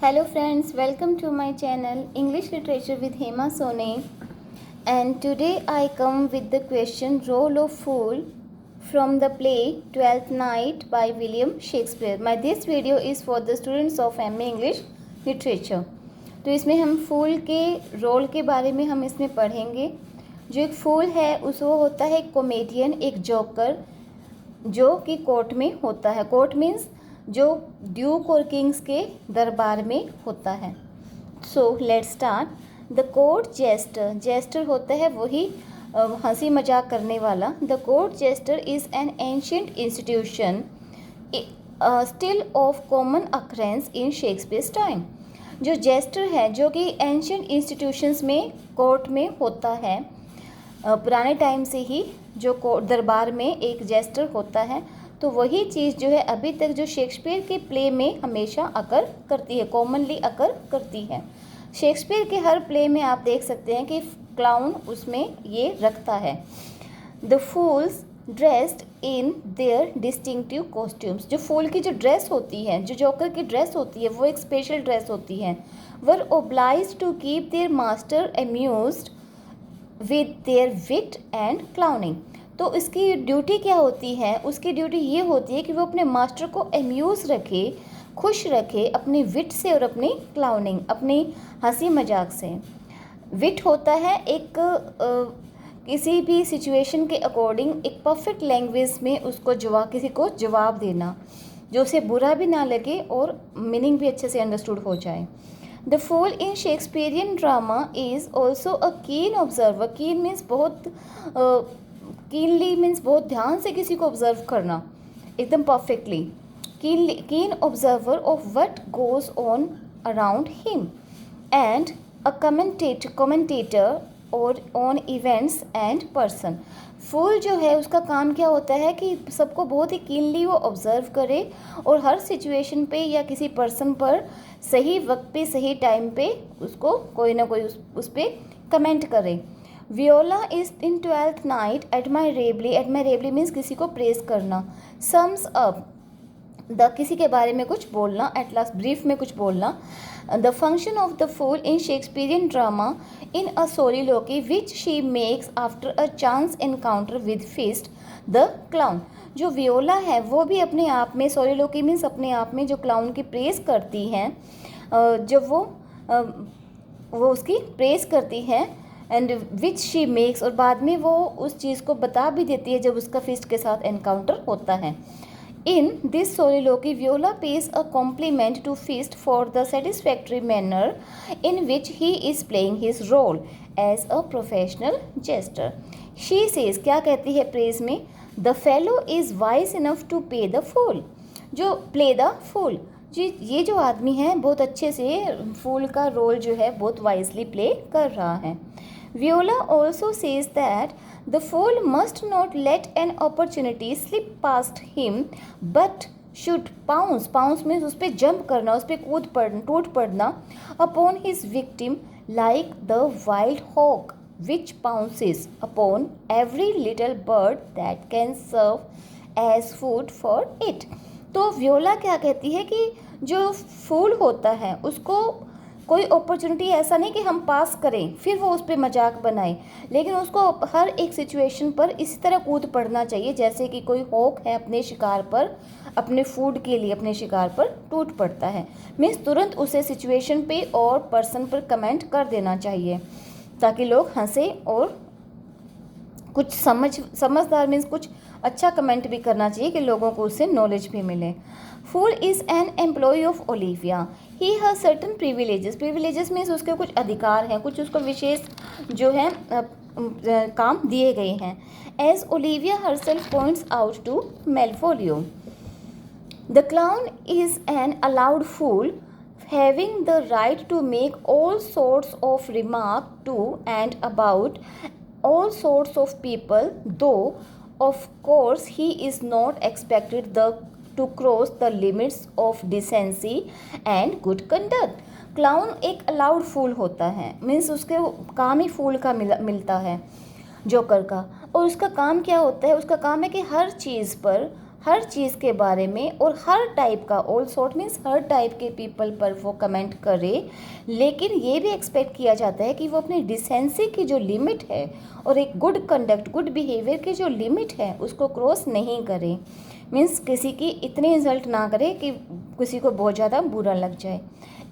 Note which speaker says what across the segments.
Speaker 1: Hello friends, welcome to my channel English Literature with Hema Sone, and today I come with the question Role of Fool from the play Twelfth Night by William Shakespeare. This video is for the students of MA English Literature. तो इसमें हम फूल के role के बारे में हम इसमें पढ़ेंगे। जो एक फूल है वो होता है एक कॉमेडियन, एक जोकर जो कि कोर्ट में होता है। कोर्ट मीन्स जो ड्यूक और किंग्स के दरबार में होता है। So let's start. The court jester, jester होता है वही हंसी मजाक करने वाला। The court jester is an ancient institution still of common occurrence in Shakespeare's time. जो जेस्टर है जो कि एंशियंट इंस्टीट्यूशंस में कोर्ट में होता है, पुराने टाइम से ही जो दरबार में एक जेस्टर होता है, तो वही चीज़ जो है अभी तक जो शेक्सपियर के प्ले में हमेशा अकर करती है, कॉमनली अकर करती है। शेक्सपियर के हर प्ले में आप देख सकते हैं कि क्लाउन उसमें ये रखता है। The fools dressed in their distinctive costumes, जो फूल की जो ड्रेस होती है, जो जोकर की ड्रेस होती है, वो एक स्पेशल ड्रेस होती है। Were obliged to keep their master amused with their wit and clowning. तो इसकी ड्यूटी क्या होती है? उसकी ड्यूटी ये होती है कि वो अपने मास्टर को अम्यूज़ रखे, खुश रखे अपनी विट से और अपनी क्लाउनिंग, अपनी हंसी मजाक से। विट होता है एक किसी भी सिचुएशन के अकॉर्डिंग एक परफेक्ट लैंग्वेज में उसको किसी को जवाब देना जो उसे बुरा भी ना लगे और मीनिंग भी अच्छे से अंडरस्टूड हो जाए। The fool in Shakespearean drama is also a keen observer. कीन मीन्स बहुत कीनली मीन्स बहुत ध्यान से किसी को ऑब्जर्व करना, एकदम परफेक्टली। कीन observer of what goes on around him and a commentator और ऑन इवेंट्स एंड पर्सन। फूल जो है उसका काम क्या होता है कि सबको बहुत ही कीनली वो ऑब्जर्व करे और हर सिचुएशन पे या किसी पर्सन पर सही वक्त पे सही टाइम पे उसको कोई ना कोई उस पर कमेंट करे। Viola is in Twelfth Night admirably, admirably means किसी को प्रेज करना। सम्स अप द, किसी के बारे में कुछ बोलना, एट लास्ट ब्रीफ में कुछ बोलना। The function of the fool in Shakespearean drama in a soliloquy which she makes after a chance encounter with Feste the clown. जो वियोला है वो भी अपने आप में, सोलिलोकी मीन्स अपने आप में जो क्लाउन की प्रेज करती हैं, जब वो उसकी प्रेज करती है एंड विच शी मेक्स, और बाद में वो उस चीज़ को बता भी देती है जब उसका फिस्ट के साथ एनकाउंटर होता है। In this soliloquy, Viola pays a compliment to Fist for the satisfactory manner in which he is playing his role as a professional jester. She says, क्या कहती है प्रेज में? The fellow is wise enough to pay the fool. जो play the fool, जी ये जो आदमी है बहुत अच्छे से फूल का रोल जो है बहुत वाइजली प्ले कर रहा है। Viola also says that the fool must not let an opportunity slip past him, but should pounce. Pounce means उस पर जंप करना, उस पर टूट पड़ना upon his victim like the wild hawk which pounces upon every little bird that can serve as food for it. तो Viola क्या कहती है कि जो फूल होता है उसको कोई अपॉर्चुनिटी ऐसा नहीं कि हम पास करें फिर वो उस पर मजाक बनाए, लेकिन उसको हर एक सिचुएशन पर इसी तरह कूद पड़ना चाहिए जैसे कि कोई हॉक है अपने शिकार पर, अपने फूड के लिए अपने शिकार पर टूट पड़ता है। मीन्स तुरंत उसे सिचुएशन पे और पर्सन पर कमेंट कर देना चाहिए ताकि लोग हंसे, और कुछ समझदार मीन्स कुछ अच्छा कमेंट भी करना चाहिए कि लोगों को उससे नॉलेज भी मिले। Fool is an employee of Olivia, he has certain privileges. Privileges means उसके कुछ अधिकार हैं, कुछ उसको विशेष जो है काम दिए गए हैं। As Olivia herself points out to Malvolio, the clown is an allowed fool having the right to make all sorts of remark to and about all sorts of people, though of course he is not expected to cross the limits of decency and good conduct. Clown एक allowed फूल होता है, means उसके काम ही फूल का मिलता है joker का, और उसका काम क्या होता है? उसका काम है कि हर चीज़ पर, हर चीज़ के बारे में और हर टाइप का, ऑल सॉर्ट मीन्स हर टाइप के पीपल पर वो कमेंट करे, लेकिन ये भी एक्सपेक्ट किया जाता है कि वो अपनी डिसेंसी की जो लिमिट है और एक गुड कंडक्ट, गुड बिहेवियर की जो लिमिट है उसको क्रॉस नहीं करे। मीन्स किसी की इतनी इंसल्ट ना करे कि किसी को बहुत ज़्यादा बुरा लग जाए।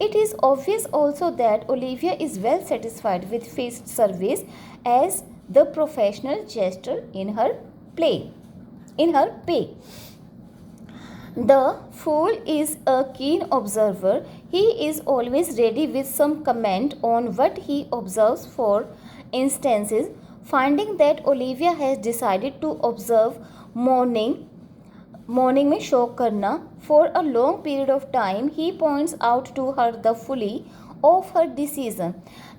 Speaker 1: It is obvious also that Olivia is well satisfied with feast service as the professional jester in her pay. The fool is a keen observer. He is always ready with some comment on what he observes. For instance, finding that Olivia has decided to observe morning में शौक करना for a long period of time, he points out to her the folly of her decision.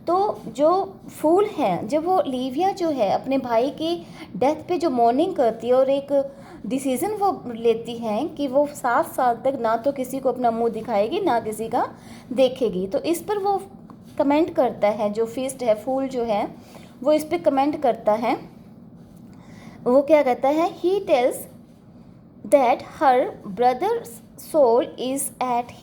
Speaker 1: तो जो फूल है, जब वो Olivia जो है अपने भाई की डेथ पे जो मॉर्निंग करती है और एक डिसीज़न वो लेती है कि वो 7 साल तक ना तो किसी को अपना मुंह दिखाएगी ना किसी का देखेगी, तो इस पर वो कमेंट करता है। जो फीस्ट है, फूल जो है वो इस पर कमेंट करता है। वो क्या कहता है, he tells that her brother's soul is at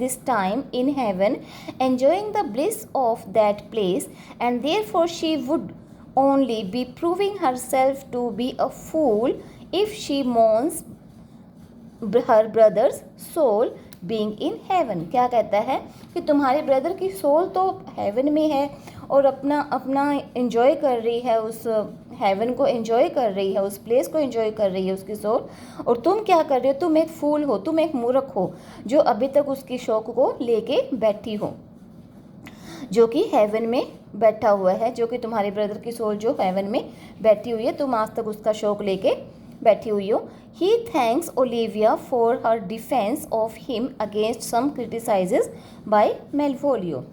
Speaker 1: this time in heaven enjoying the bliss of that place, and therefore she would only be proving herself to be a fool if she mourns her brother's soul being in heaven. क्या कहता है कि तुम्हारे brother की soul तो haven में है और अपना एंजॉय कर रही है, उस हेवन को एंजॉय कर रही है, उस प्लेस को एंजॉय कर रही है उसकी सोल, और तुम क्या कर रहे हो, तुम एक फूल हो, तुम एक मूर्ख हो जो अभी तक उसकी शौक को लेके बैठी हो, जो कि हेवन में बैठा हुआ है, जो कि तुम्हारे ब्रदर की सोल जो हेवन में बैठी हुई है, तुम आज तक उसका शौक लेके बैठी हुई हो। He thanks Olivia for her defence of him against some criticises by Malvolio.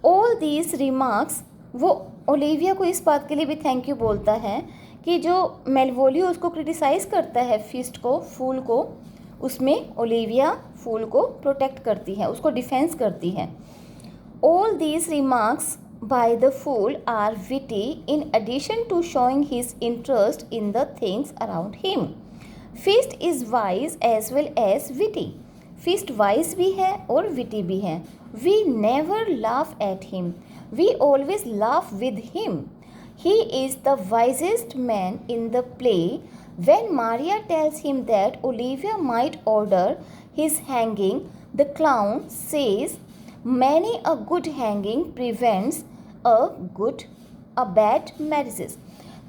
Speaker 1: All these remarks, वो ओलिविया को इस बात के लिए भी थैंक यू बोलता है कि जो मेलवोलियो उसको क्रिटिसाइज़ करता है फीस्ट को, फूल को, उसमें ओलिविया फूल को प्रोटेक्ट करती है, उसको डिफेंस करती है। All these remarks by the fool are witty in addition to showing his interest in the things around him. Feast is wise as well as witty. Feast wise भी है और witty भी है. We never laugh at him. We always laugh with him. He is the wisest man in the play. When Maria tells him that Olivia might order his hanging, the clown says, "Many a good hanging prevents a bad marriage."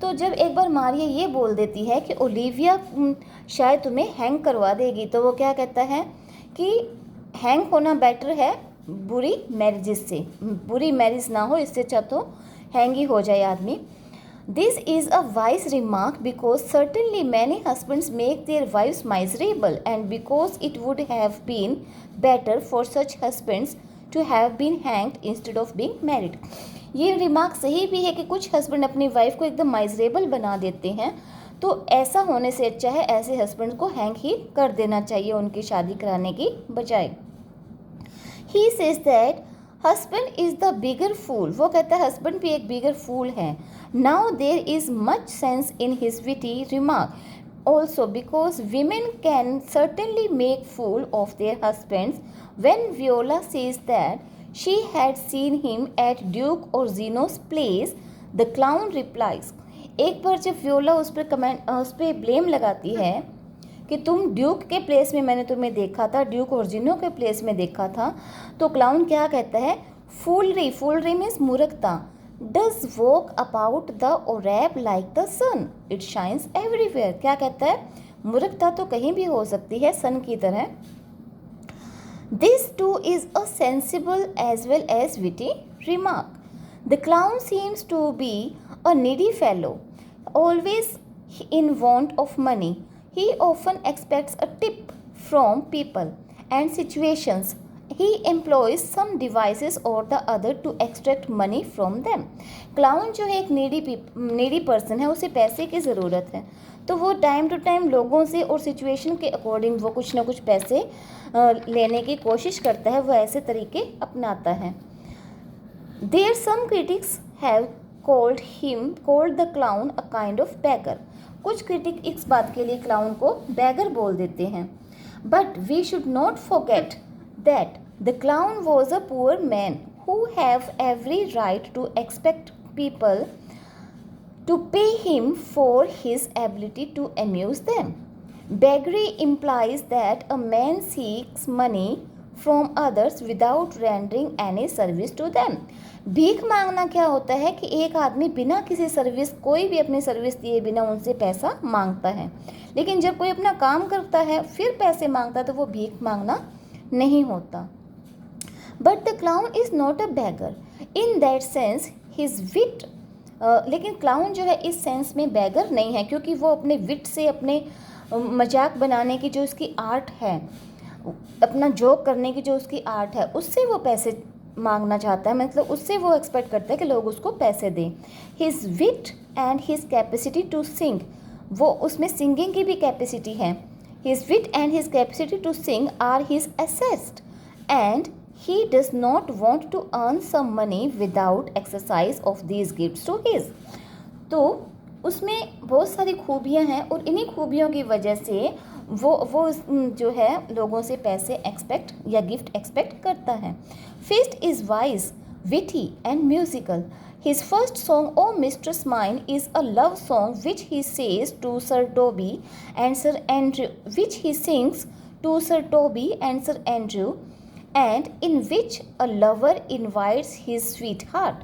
Speaker 1: तो जब एक बार मारिया ये बोल देती है कि Olivia शायद तुम्हें हैंग करवा देगी, तो वो क्या कहता है कि हैंग होना बेटर है बुरी मैरिजेस से, बुरी मैरिज ना हो, इससे अच्छा तो हैंग ही हो जाए आदमी। This is a wise remark because certainly many husbands make their wives miserable and because it would have been better for such husbands to have been hanged instead of being married. ये remark सही भी है कि कुछ husband अपनी wife को एकदम miserable बना देते हैं, तो ऐसा होने से अच्छा है ऐसे हस्बैंड को हैंग ही कर देना चाहिए उनकी शादी कराने की बजाय। He says that husband is the bigger fool, वो कहता है हस्बैंड भी एक बिगर फूल है। Now there is much sense in his witty remark also because women can certainly make fool of their husbands. When Viola says that she had seen him at Duke Orsino's place, the clown replies। एक बार जब Viola उस पर blame लगाती है कि तुम Duke के place में मैंने तुम्हें देखा था, ड्यूक ओर्जिनो के प्लेस में देखा था, तो क्लाउन क्या कहता है, फूलरी मीन्स मूर्खता। Does walk about the orb like the sun, it shines everywhere. क्या कहता है, मूर्खता तो कहीं भी हो सकती है सन की तरह। This too is a sensible as well as witty remark. The clown seems to be a needy fellow, always in want of money. He often expects a tip from people and situations. He employs some devices or the other to extract money from them. Clown जो है एक needy person है, उसे पैसे की ज़रूरत है, तो वो टाइम टू टाइम लोगों से और सिचुएशन के अकॉर्डिंग वो कुछ ना कुछ पैसे लेने की कोशिश करता है, वो ऐसे तरीके अपनाता है। There some critics have called the clown a kind of beggar. कुछ क्रिटिक इस बात के लिए क्लाउन को बैगर बोल देते हैं। But we should not forget that the clown was a poor man who have every right to expect people to pay him for his ability to amuse them. Beggary implies that a man seeks money from others without rendering any service to them. भीख मांगना क्या होता है कि एक आदमी बिना किसी सर्विस, कोई भी अपनी सर्विस दिए बिना उनसे पैसा मांगता है, लेकिन जब कोई अपना काम करता है फिर पैसे मांगता है तो वो भीख मांगना नहीं होता। But the clown is not a beggar. In that sense, his wit लेकिन क्लाउन जो है इस सेंस में बैगर नहीं है, क्योंकि वो अपने विट से, अपने मजाक बनाने की जो उसकी आर्ट है, अपना जोक करने की जो उसकी आर्ट है, उससे वो पैसे मांगना चाहता है, मतलब उससे वो एक्सपेक्ट करता है कि लोग उसको पैसे दें। His wit and his capacity to sing, वो उसमें सिंगिंग की भी कैपेसिटी है। His wit and his capacity to sing are his asset and he does not want to earn some money without exercise of these gifts to his। तो उसमें बहुत सारी खूबियां हैं और इन्हीं खूबियों की वजह से वो जो है लोगों से पैसे एक्सपेक्ट या गिफ्ट एक्सपेक्ट करता है। Feast is wise, witty and musical. His first song, "Oh Mistress Mine," is a love song which he says to Sir Toby and Sir Andrew, which he sings to Sir Toby and Sir Andrew, and in which a lover invites his sweetheart.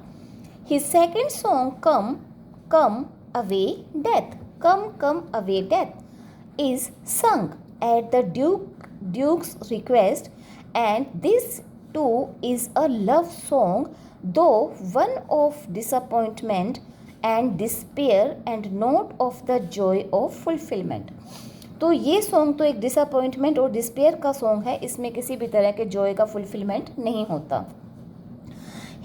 Speaker 1: His second song, "Come, Come Away Death," Come Away Death, is sung at the Duke's request, and this too is a love song, though one of disappointment and despair and not of the joy of fulfillment। तो ये song तो एक disappointment और despair का song है, इसमें किसी भी तरह के जॉय का फुलफिलमेंट नहीं होता।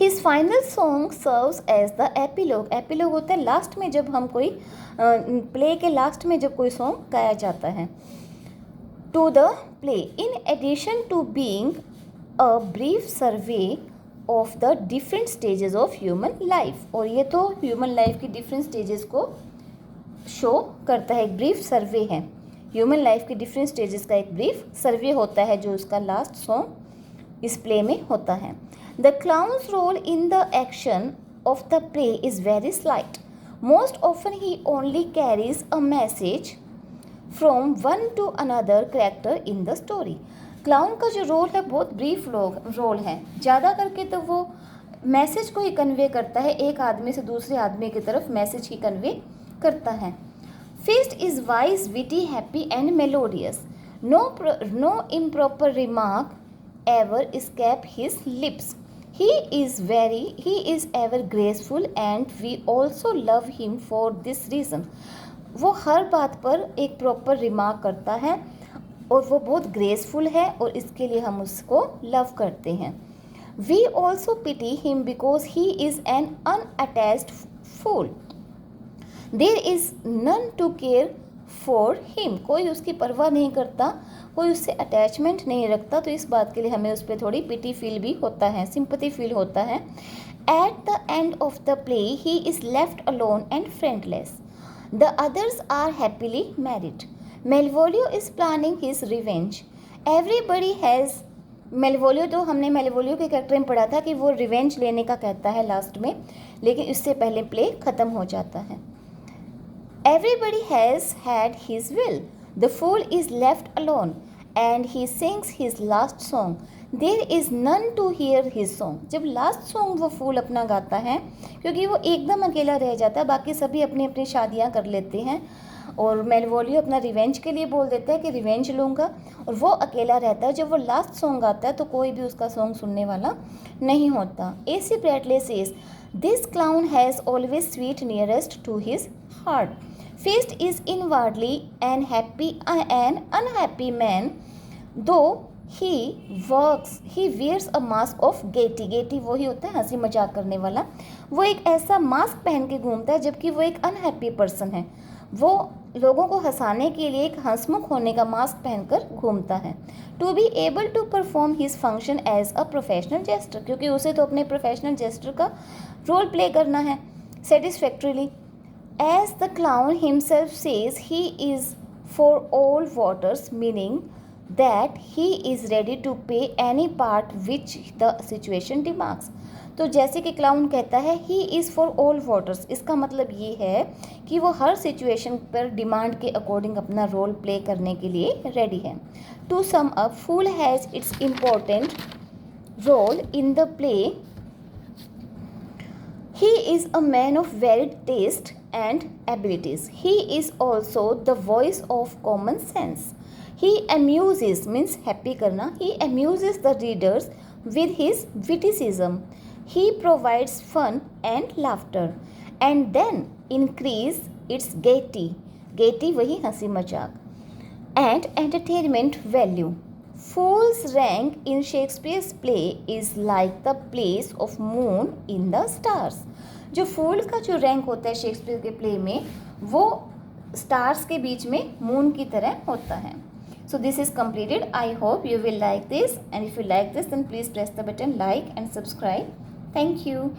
Speaker 1: His final song serves as the epilogue. Epilogue होता है लास्ट में, जब हम कोई प्ले के लास्ट में जब कोई सॉन्ग गाया जाता है। To the play, in addition to being a brief survey of the different stages of human life, और ये तो ह्यूमन लाइफ की डिफरेंट स्टेजेस को शो करता है, एक ब्रीफ सर्वे है। ह्यूमन लाइफ के डिफरेंट स्टेजेस का एक ब्रीफ सर्वे होता है जो उसका लास्ट सॉन्ग इस प्ले में होता है। The clown's role in the action of the play is very slight. Most often he only carries a message from one to another character in the story. Clown का जो role है बहुत brief role है, ज़्यादा करके तो वो message को ही कन्वे करता है, एक आदमी से दूसरे आदमी की तरफ मैसेज ही कन्वे करता है। Feast is wise, witty, happy and melodious. No improper remark ever escape his lips. He is ever graceful and we also love him for this reason. वो हर बात पर एक प्रॉपर रिमार्क करता है और वो बहुत ग्रेसफुल है और इसके लिए हम उसको लव करते हैं। We also pity him because he is an unattached fool. There is none to care for him, कोई उसकी परवाह नहीं करता, कोई उससे अटैचमेंट नहीं रखता, तो इस बात के लिए हमें उस पर थोड़ी पिटी फील भी होता है, सिंपैथी फील होता है। At the end of the play he is left alone and friendless. The others are happily married. Malvolio is planning his revenge. Everybody has, Malvolio तो हमने मेलवोलियो के कैरेक्टर में पढ़ा था कि वो रिवेंज लेने का कहता है लास्ट में, लेकिन इससे पहले प्ले ख़त्म हो जाता है। Everybody has had his will. The fool is left alone and he sings his last song. There is none to hear his song. जब लास्ट सॉन्ग वो फूल अपना गाता है, क्योंकि वो एकदम अकेला रह जाता है, बाकी सभी अपनी अपनी शादियाँ कर लेते हैं और मेलवोलियो अपना रिवेंज के लिए बोल देता है कि रिवेंज लूँगा, और वो अकेला रहता है। जब वो लास्ट सॉन्ग गाता है तो कोई भी उसका सॉन्ग सुनने वाला नहीं होता। AC Bradley says, "This clown has always sweet nearest to his heart. Feast is inwardly an unhappy man, though he wears a mask of gaiety." गैटी वही होता है हंसी मजाक करने वाला, वो एक ऐसा मास्क पहन के घूमता है, जबकि वो एक अनहैप्पी पर्सन है, वो लोगों को हंसाने के लिए एक हंसमुख होने का मास्क पहनकर घूमता है। To be able to perform his function as a professional jester, क्योंकि उसे तो अपने प्रोफेशनल जेस्टर का रोल प्ले करना है satisfactorily. As the clown himself says, he is for all waters, meaning that he is ready to pay any part which the situation demands. तो जैसे कि क्लाउन कहता है he is for all waters, इसका मतलब ये है कि वो हर सिचुएशन पर डिमांड के अकॉर्डिंग अपना रोल प्ले करने के लिए रेडी है. To sum up, fool has its important role in the play. He is a man of varied taste and abilities. He is also the voice of common sense. He amuses, means happy karna. He amuses the readers with his witticism. He provides fun and laughter, and then increase its gaiety. Gaiety वही हंसी मजाक. And entertainment value. Fool's rank in Shakespeare's play is like the place of moon in the stars. जो फूल का जो rank होता है Shakespeare के play में वो स्टार्स के बीच में मून की तरह होता है. So this is completed. I hope you will like this, and if you like this then please press the button like and subscribe. Thank you.